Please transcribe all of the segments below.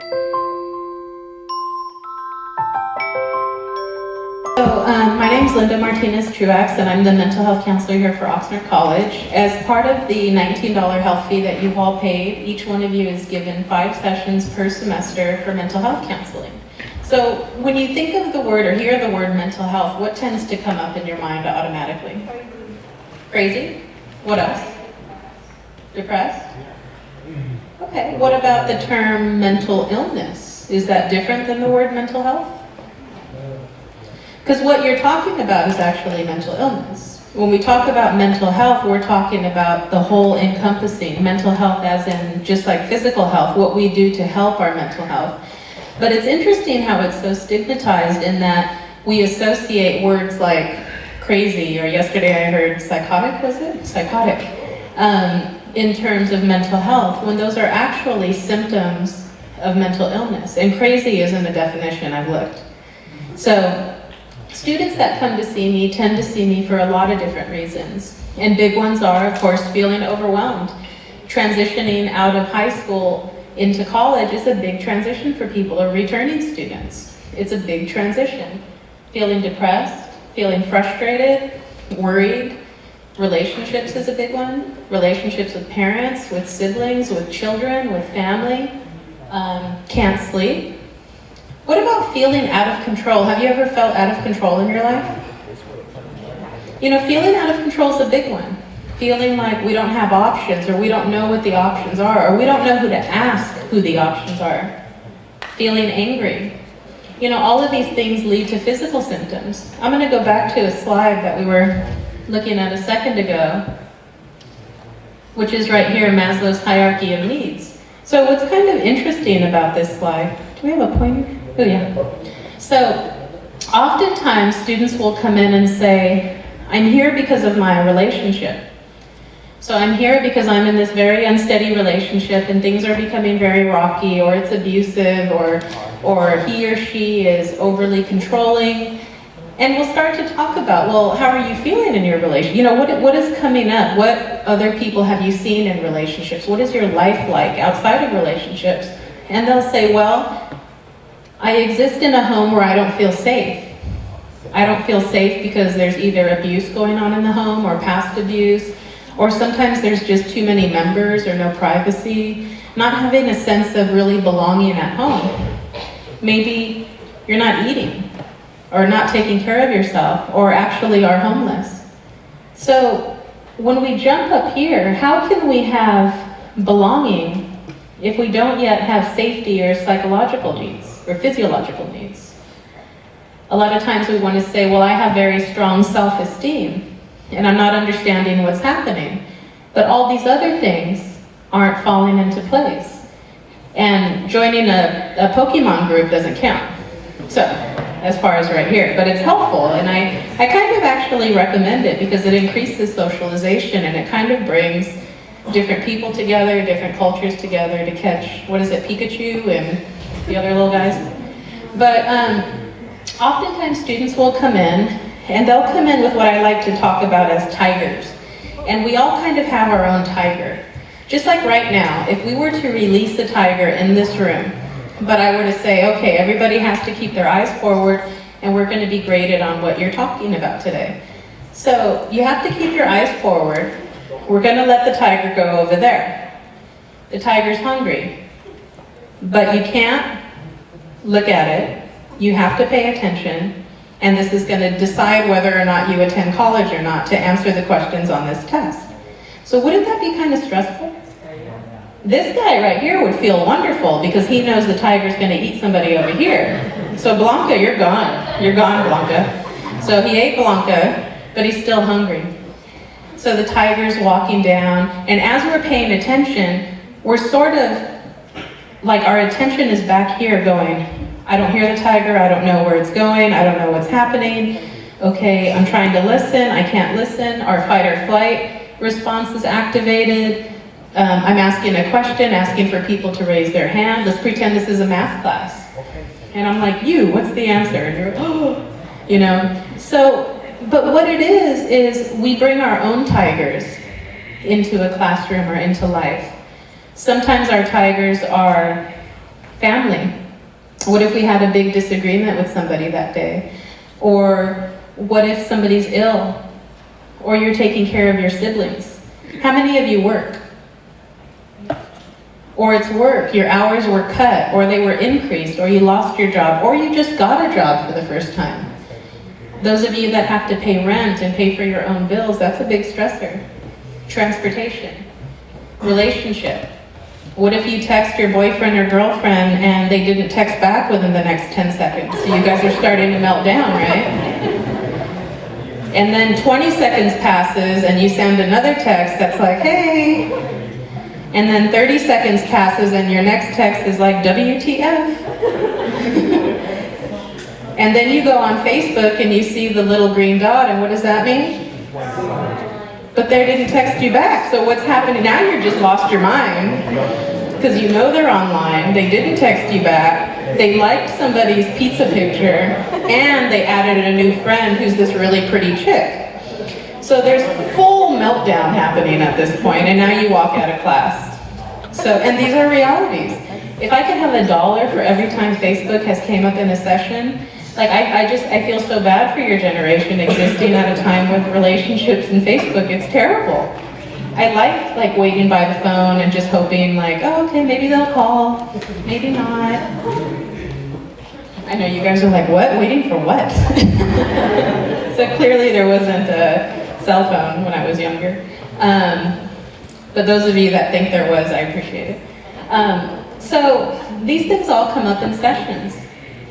My name is Linda Martinez-Truax, and I'm the mental health counselor here for Oxnard College. As part of the $19 health fee that you all paid, each one of you is given 5 sessions per semester for mental health counseling. So when you think of the word or hear the word mental health, what tends to come up in your mind automatically? Crazy? What else? Depressed? Okay, what about the term mental illness? Is that different than the word mental health? Because what you're talking about is actually mental illness. When we talk about mental health, we're talking about the whole encompassing mental health, as in just like physical health, what we do to help our mental health. But it's interesting how it's so stigmatized in that we associate words like crazy, or yesterday I heard psychotic, was it? Psychotic, in terms of mental health, when those are actually symptoms of mental illness. And crazy isn't a definition, I've looked. So students that come to see me tend to see me for a lot of different reasons. And big ones are, of course, feeling overwhelmed. Transitioning out of high school into college is a big transition for people, or returning students. It's a big transition. Feeling depressed, feeling frustrated, worried. Relationships is a big one. Relationships with parents, with siblings, with children, with family. Can't sleep. What about feeling out of control? Have you ever felt out of control in your life? You know, feeling out of control is a big one. Feeling like we don't have options, or we don't know what the options are, or we don't know who to ask who the options are. Feeling angry. You know, all of these things lead to physical symptoms. I'm going to go back to a slide that we were looking at a second ago, which is right here, Maslow's hierarchy of needs. So what's kind of interesting about this slide, do we have a pointer? Oh yeah. So oftentimes students will come in and say, I'm here because of my relationship. So I'm here because I'm in this very unsteady relationship and things are becoming very rocky, or it's abusive, or he or she is overly controlling. And we'll start to talk about, well, how are you feeling in your relationship? You know, what is coming up? What other people have you seen in relationships? What is your life like outside of relationships? And they'll say, well, I exist in a home where I don't feel safe. I don't feel safe because there's either abuse going on in the home, or past abuse, or sometimes there's just too many members or no privacy, not having a sense of really belonging at home. Maybe you're not eating, or not taking care of yourself, or actually are homeless. So when we jump up here, how can we have belonging if we don't yet have safety or psychological needs or physiological needs? A lot of times we want to say, well, I have very strong self-esteem and I'm not understanding what's happening. But all these other things aren't falling into place. And joining a Pokemon group doesn't count. So, as far as right here, but it's helpful, and I kind of actually recommend it because it increases socialization, and it kind of brings different people together, different cultures together to catch, what is it, Pikachu and the other little guys? But oftentimes students will come in, and they'll come in with what I like to talk about as tigers. And we all kind of have our own tiger. Just like right now, if we were to release a tiger in this room, but I were to say, okay, everybody has to keep their eyes forward, and we're going to be graded on what you're talking about today. So you have to keep your eyes forward. We're going to let the tiger go over there. The tiger's hungry, but you can't look at it. You have to pay attention, and this is going to decide whether or not you attend college or not to answer the questions on this test. So wouldn't that be kind of stressful? This guy right here would feel wonderful because he knows the tiger's going to eat somebody over here. So Blanca, you're gone. You're gone, Blanca. So he ate Blanca, but he's still hungry. So the tiger's walking down, and as we're paying attention, we're sort of like our attention is back here going, I don't hear the tiger, I don't know where it's going, I don't know what's happening. Okay, I'm trying to listen, I can't listen. Our fight or flight response is activated. I'm asking a question, asking for people to raise their hand. Let's pretend this is a math class. And I'm like, what's the answer? And you're, oh, you know. So, but what it is we bring our own tigers into a classroom or into life. Sometimes our tigers are Family. What if we had a big disagreement with somebody that day? Or what if somebody's ill? Or you're taking care of your siblings? How many of you work? Or it's work, your hours were cut, or they were increased, or you lost your job, or you just got a job for the first time. Those of you that have to pay rent and pay for your own bills, that's a big stressor. Transportation, relationship. What if you text your boyfriend or girlfriend and they didn't text back within the next 10 seconds? So you guys are starting to melt down, right? And then 20 seconds passes and you send another text that's like, hey. And then 30 seconds passes and your next text is like, WTF. And then you go on Facebook and you see the little green dot, and what does that mean? But they didn't text you back, so what's happening now? You're just lost your mind. Because you know they're online, they didn't text you back, they liked somebody's pizza picture, and they added a new friend who's this really pretty chick. So there's full meltdown happening at this point, and now you walk out of class. So, and these are realities. If I could have $1 for every time Facebook has came up in a session, like I feel so bad for your generation existing at a time with relationships and Facebook. It's terrible. I like waiting by the phone and just hoping like, oh, okay, maybe they'll call, maybe not. I know you guys are like, what? Waiting for what? So clearly there wasn't a cell phone when I was younger. But those of you that think there was, I appreciate it. So these things all come up in sessions.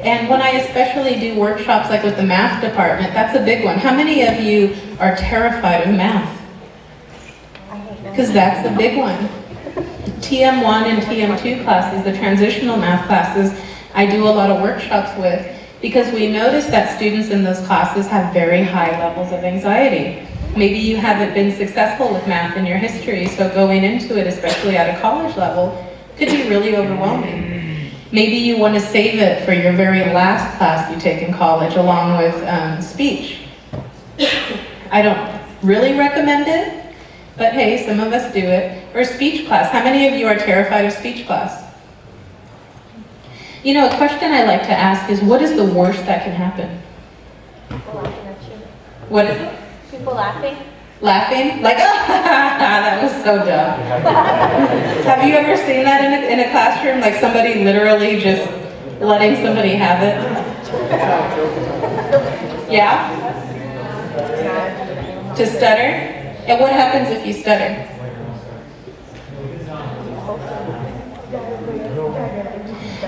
And when I especially do workshops like with the math department, that's a big one. How many of you are terrified of math? Because that's the big one. TM1 and TM2 classes, the transitional math classes, I do a lot of workshops with, because we notice that students in those classes have very high levels of anxiety. Maybe you haven't been successful with math in your history, so going into it, especially at a college level, could be really overwhelming. Maybe you want to save it for your very last class you take in college, along with speech. I don't really recommend it, but hey, some of us do it. Or speech class. How many of you are terrified of speech class? You know, a question I like to ask is, what is the worst that can happen? People laughing at you. What is it? People laughing. Laughing? Like, that was so dumb. Have you ever seen that in a classroom? Like somebody literally just letting somebody have it? Yeah? To stutter? And what happens if you stutter?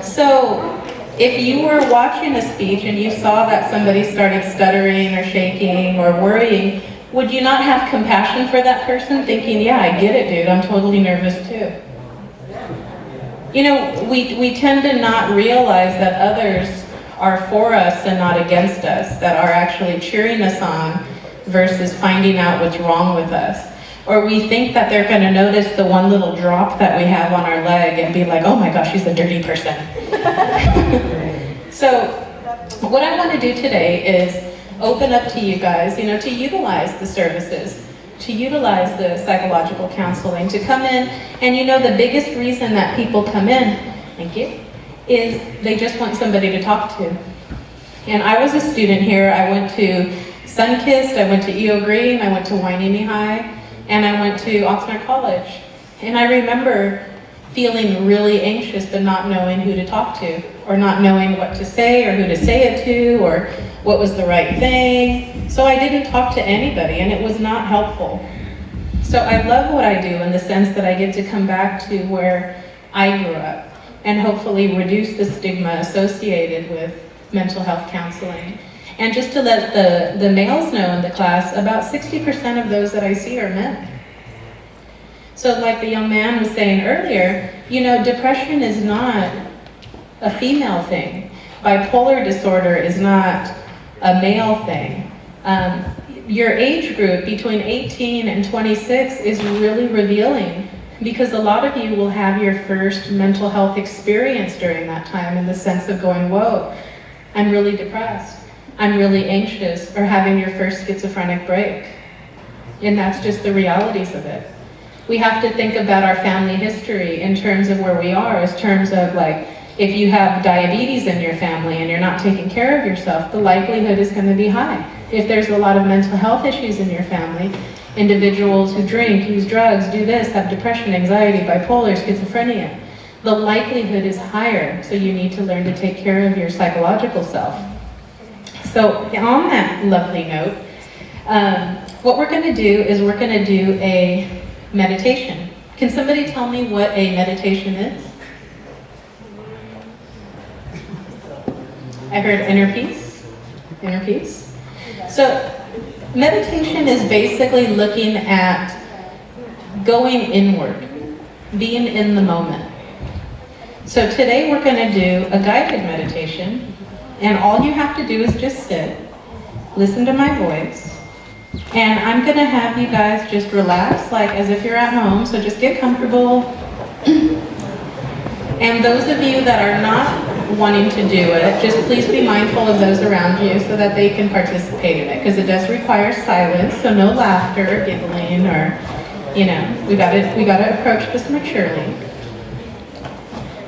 So, if you were watching a speech and you saw that somebody started stuttering or shaking or worrying, would you not have compassion for that person, thinking, yeah, I get it, dude, I'm totally nervous too? You know, we tend to not realize that others are for us and not against us, that are actually cheering us on versus finding out what's wrong with us. Or we think that they're going to notice the one little drop that we have on our leg and be like, oh my gosh, she's a dirty person. So what I want to do today is open up to you guys, you know, to utilize the services, to utilize the psychological counseling, to come in, and you know the biggest reason that people come in, thank you, is they just want somebody to talk to. And I was a student here. I went to Sunkist, I went to E.O. Green, I went to Wainimi High, and I went to Oxnard College. And I remember feeling really anxious but not knowing who to talk to, or not knowing what to say or who to say it to, or what was the right thing. So I didn't talk to anybody, and it was not helpful. So I love what I do in the sense that I get to come back to where I grew up and hopefully reduce the stigma associated with mental health counseling. And just to let the males know in the class, about 60% of those that I see are men. So like the young man was saying earlier, you know, depression is not a female thing. Bipolar disorder is not a male thing. Your age group between 18 and 26 is really revealing, because a lot of you will have your first mental health experience during that time, in the sense of going, whoa, I'm really depressed, I'm really anxious, or having your first schizophrenic break. And that's just the realities of it. We have to think about our family history in terms of where we are, in terms of like, If you have diabetes in your family and you're not taking care of yourself, the likelihood is going to be high. If there's a lot of mental health issues in your family, individuals who drink, use drugs, do this, have depression, anxiety, bipolar, schizophrenia, the likelihood is higher. So you need to learn to take care of your psychological self. So on that lovely note, what we're going to do is we're going to do a meditation. Can somebody tell me what a meditation is? I heard inner peace. Inner peace. So meditation is basically looking at going inward, being in the moment. So today we're going to do a guided meditation, and all you have to do is just sit, listen to my voice, and I'm going to have you guys just relax like as if you're at home, so just get comfortable. And those of you that are not wanting to do it, just please be mindful of those around you so that they can participate in it, because it does require silence, so no laughter, giggling, or, you know, we gotta approach this maturely.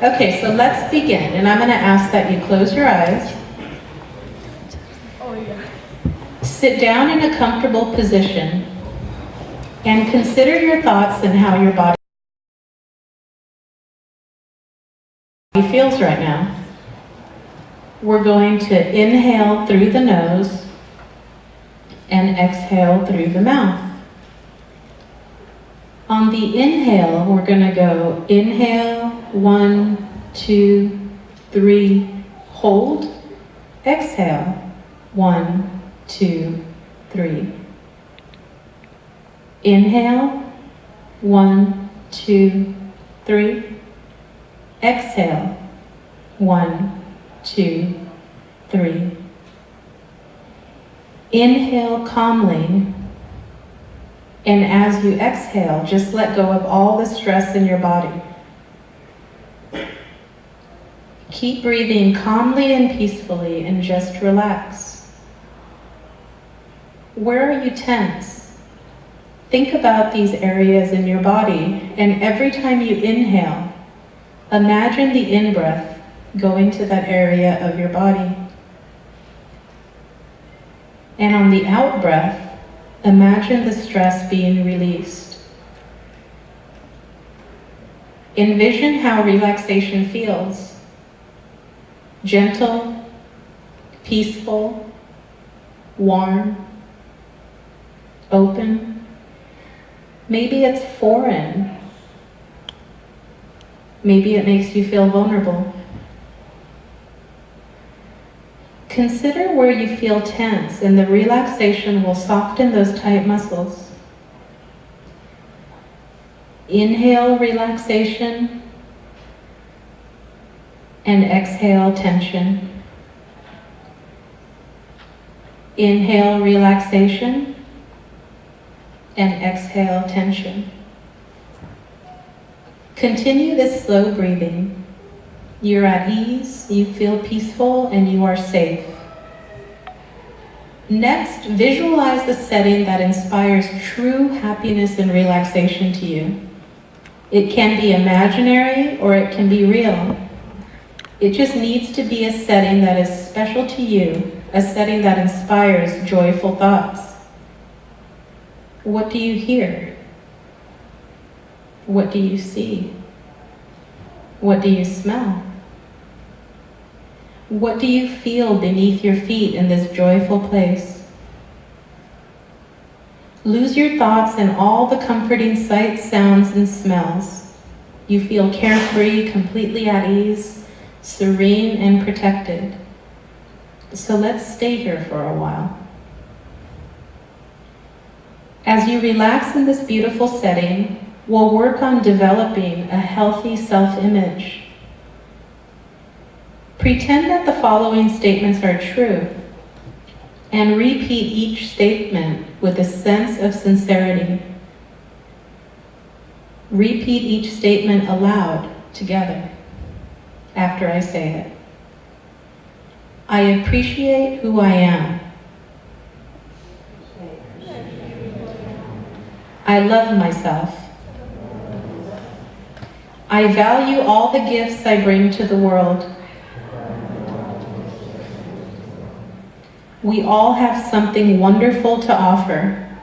Okay, so let's begin, and I'm gonna ask that you close your eyes. Sit down in a comfortable position and consider your thoughts and how your body feels right now. We're going to inhale through the nose and exhale through the mouth. On the inhale, we're going to go inhale, 1, 2, 3, hold, exhale, 1, 2, 3. Inhale, 1, 2, 3. Exhale, 1, 2, 3. Inhale calmly, and as you exhale, just let go of all the stress in your body. Keep breathing calmly and peacefully and just relax. Where are you tense? Think about these areas in your body, and every time you inhale, imagine the in-breath going to that area of your body. And on the out-breath, imagine the stress being released. Envision how relaxation feels. Gentle, peaceful, warm, open. Maybe it's foreign. Maybe it makes you feel vulnerable. Consider where you feel tense, and the relaxation will soften those tight muscles. Inhale relaxation, and exhale tension. Inhale relaxation, and exhale tension. Continue this slow breathing. You're at ease, you feel peaceful, and you are safe. Next, visualize the setting that inspires true happiness and relaxation to you. It can be imaginary or it can be real. It just needs to be a setting that is special to you, a setting that inspires joyful thoughts. What do you hear? What do you see? What do you smell? What do you feel beneath your feet in this joyful place? Lose your thoughts in all the comforting sights, sounds, and smells. You feel carefree, completely at ease, serene, and protected. So let's stay here for a while. As you relax in this beautiful setting, we'll work on developing a healthy self-image. Pretend that the following statements are true, and repeat each statement with a sense of sincerity. Repeat each statement aloud together after I say it. I appreciate who I am. I love myself. I value all the gifts I bring to the world. We all have something wonderful to offer.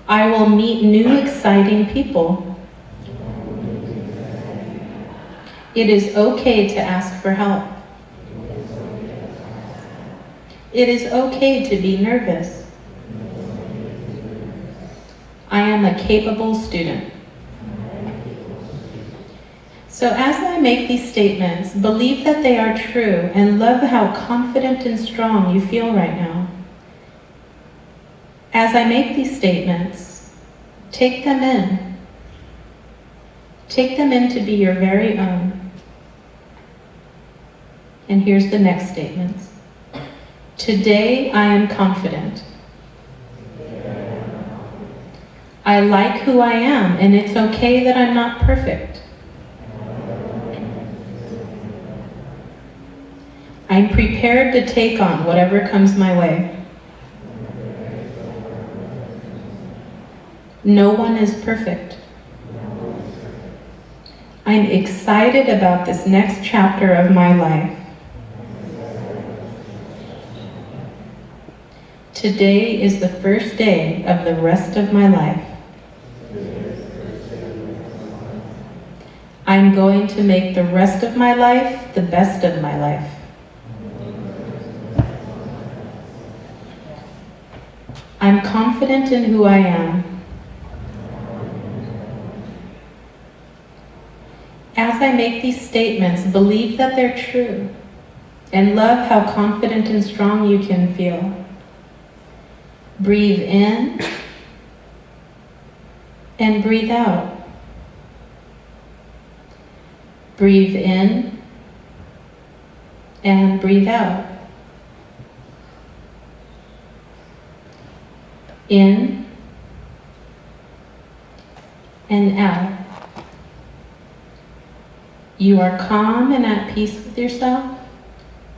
I will meet new exciting people. It is okay to ask for help. It is okay to be nervous. I am a capable student. So as I make these statements, believe that they are true and love how confident and strong you feel right now. As I make these statements, take them in. Take them in to be your very own. And here's the next statements. Today I am confident. I like who I am, and it's okay that I'm not perfect. I'm prepared to take on whatever comes my way. No one is perfect. I'm excited about this next chapter of my life. Today is the first day of the rest of my life. I'm going to make the rest of my life the best of my life. I'm confident in who I am. As I make these statements, believe that they're true and love how confident and strong you can feel. Breathe in and breathe out. Breathe in and breathe out. In and out. You are calm and at peace with yourself.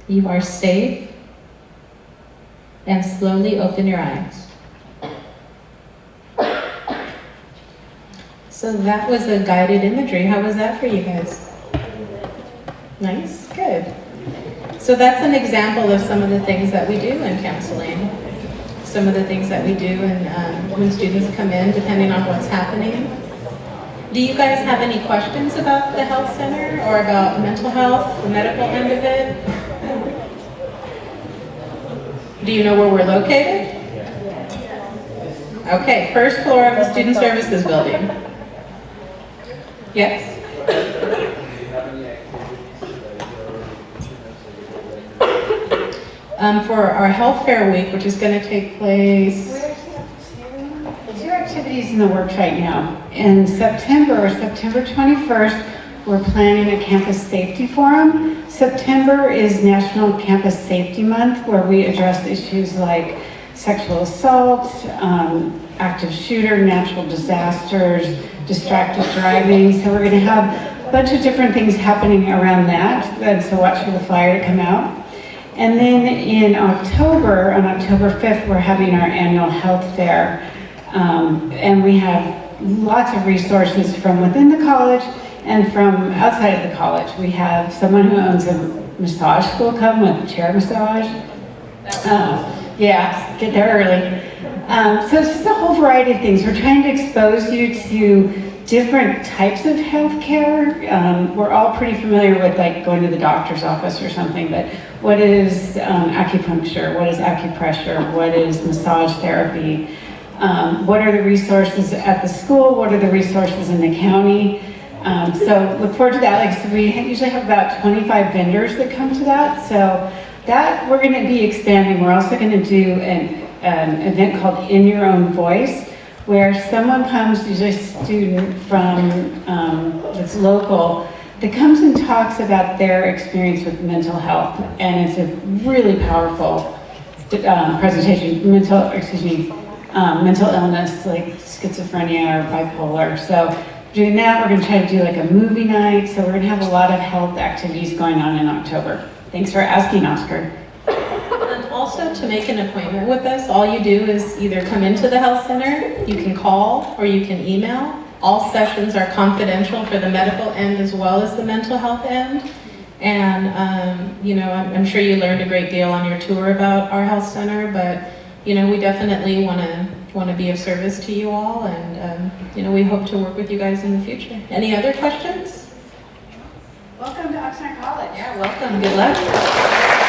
You are safe. And slowly open your eyes. So that was a guided imagery. How was that for you guys? Nice, good. So that's an example of some of the things that we do in counseling. Some of the things that we do and when students come in, depending on what's happening. Do you guys have any questions about the health center or about mental health, the medical end of it? Do you know where we're located? Okay, first floor of the Student Services Building. Yes? For our health fair week, which is going to take place. Two activities in the works right now. In September 21st, we're planning a campus safety forum. September is National Campus Safety Month, where we address issues like sexual assault, active shooter, natural disasters, distracted driving. So we're going to have a bunch of different things happening around that. And so watch for the flyer to come out. And then in October, on October 5th, we're having our annual health fair. And we have lots of resources from within the college and from outside of the college. We have someone who owns a massage school come with chair massage. Yeah, get there early. So it's just a whole variety of things. We're trying to expose you to different types of healthcare. We're all pretty familiar with like going to the doctor's office or something, but what is acupuncture? What is acupressure? What is massage therapy? What are the resources at the school? What are the resources in the county? So look forward to that. Like, so we usually have about 25 vendors that come to that. So that we're going to be expanding. We're also going to do an event called In Your Own Voice, where someone comes, usually a student from that's local, that comes and talks about their experience with mental health, and it's a really powerful presentation. Mental illness like schizophrenia or bipolar. So doing that, we're going to try to do like a movie night. So we're going to have a lot of health activities going on in October. Thanks for asking, Oscar. And also, to make an appointment with us, all you do is either come into the health center, you can call, or you can email. All sessions are confidential for the medical end as well as the mental health end. And, you know, I'm sure you learned a great deal on your tour about our health center, but, you know, we definitely want to be of service to you all, and, you know, we hope to work with you guys in the future. Any other questions? Welcome to Oxnard College. Yeah, welcome. Good luck.